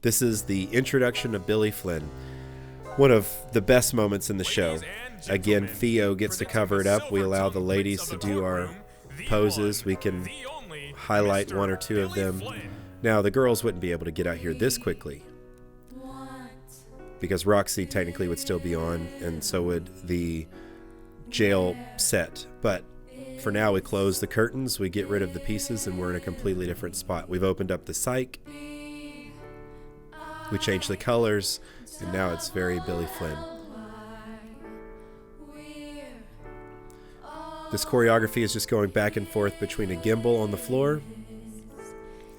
This is the introduction of Billy Flynn, one of the best moments in the show. Again, Theo gets to cover it up. We allow the ladies to do our poses. We can highlight one or two of them. Now, the girls wouldn't be able to get out here this quickly because Roxy technically would still be on, and so would the jail set. But for now, we close the curtains, we get rid of the pieces, and we're in a completely different spot. We've opened up the psych, we changed the colors, and now it's very Billy Flynn. This choreography is just going back and forth between a gimbal on the floor,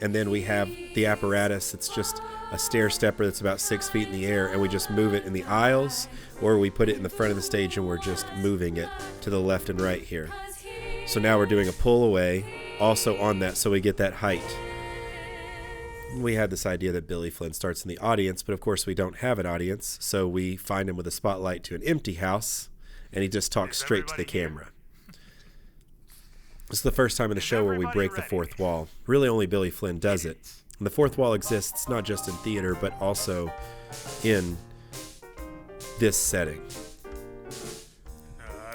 and then we have the apparatus. It's just a stair stepper that's about 6 feet in the air, and we just move it in the aisles, or we put it in the front of the stage and we're just moving it to the left and right here. So now we're doing a pull away also on that, so we get that height. We had this idea that Billy Flynn starts in the audience, but of course we don't have an audience, so we find him with a spotlight to an empty house, and he just talks straight to the camera. This is the first time in the show where we break the fourth wall. Really only Billy Flynn does it. And the fourth wall exists not just in theater, but also in this setting.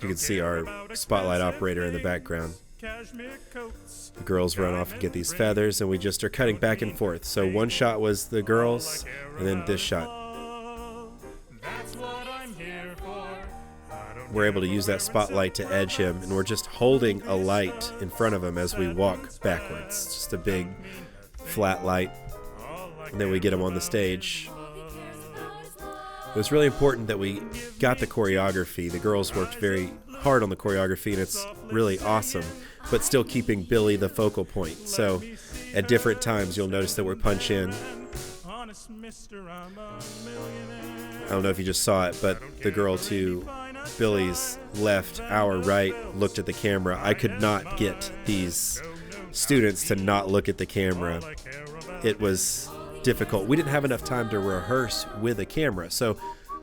You can see our spotlight operator in the background. The girls run off and get these feathers, and we just are cutting back and forth. So one shot was the girls, and then this shot. We're able to use that spotlight to edge him, and we're just holding a light in front of him as we walk backwards. Just a big flat light, and then we get him on the stage. It was really important that we got the choreography. The girls worked very hard on the choreography, and it's really awesome, but still keeping Billy the focal point. So at different times, you'll notice that we're punch in. I don't know if you just saw it, but the girl to Billy's left, our right, looked at the camera. I could not get these students to not look at the camera. It was difficult. We didn't have enough time to rehearse with a camera, so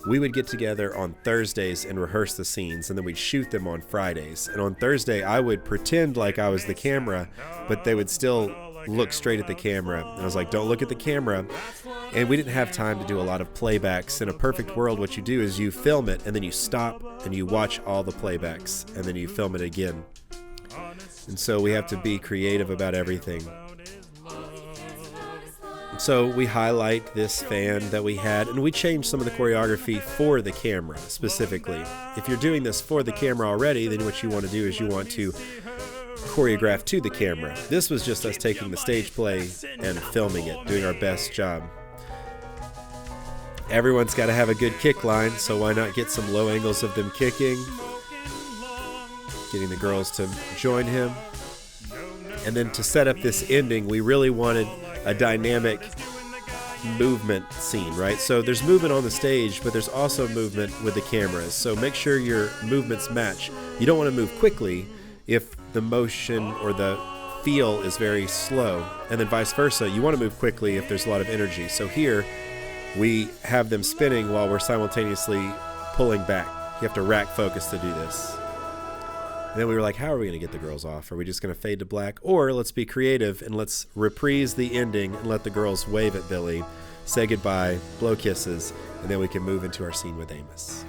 we would get together on Thursdays and rehearse the scenes, and then we'd shoot them on Fridays. And on Thursday, I would pretend like I was the camera, but they would still look straight at the camera. And I was like, don't look at the camera. And we didn't have time to do a lot of playbacks. In a perfect world, what you do is you film it, and then you stop, and you watch all the playbacks, and then you film it again. And so we have to be creative about everything. So we highlight this fan that we had, and we changed some of the choreography for the camera specifically. If you're doing this for the camera already, then what you want to do is you want to choreograph to the camera. This was just us taking the stage play and filming it, doing our best job. Everyone's got to have a good kick line, so why not get some low angles of them kicking, getting the girls to join him. And then to set up this ending, we really wanted a dynamic movement scene, right? So there's movement on the stage, but there's also movement with the cameras. So make sure your movements match. You don't want to move quickly if the motion or the feel is very slow, and then vice versa. You want to move quickly if there's a lot of energy. So here we have them spinning while we're simultaneously pulling back. You have to rack focus to do this. And then we were like, how are we going to get the girls off? Are we just going to fade to black? Or let's be creative and let's reprise the ending and let the girls wave at Billy, say goodbye, blow kisses, and then we can move into our scene with Amos.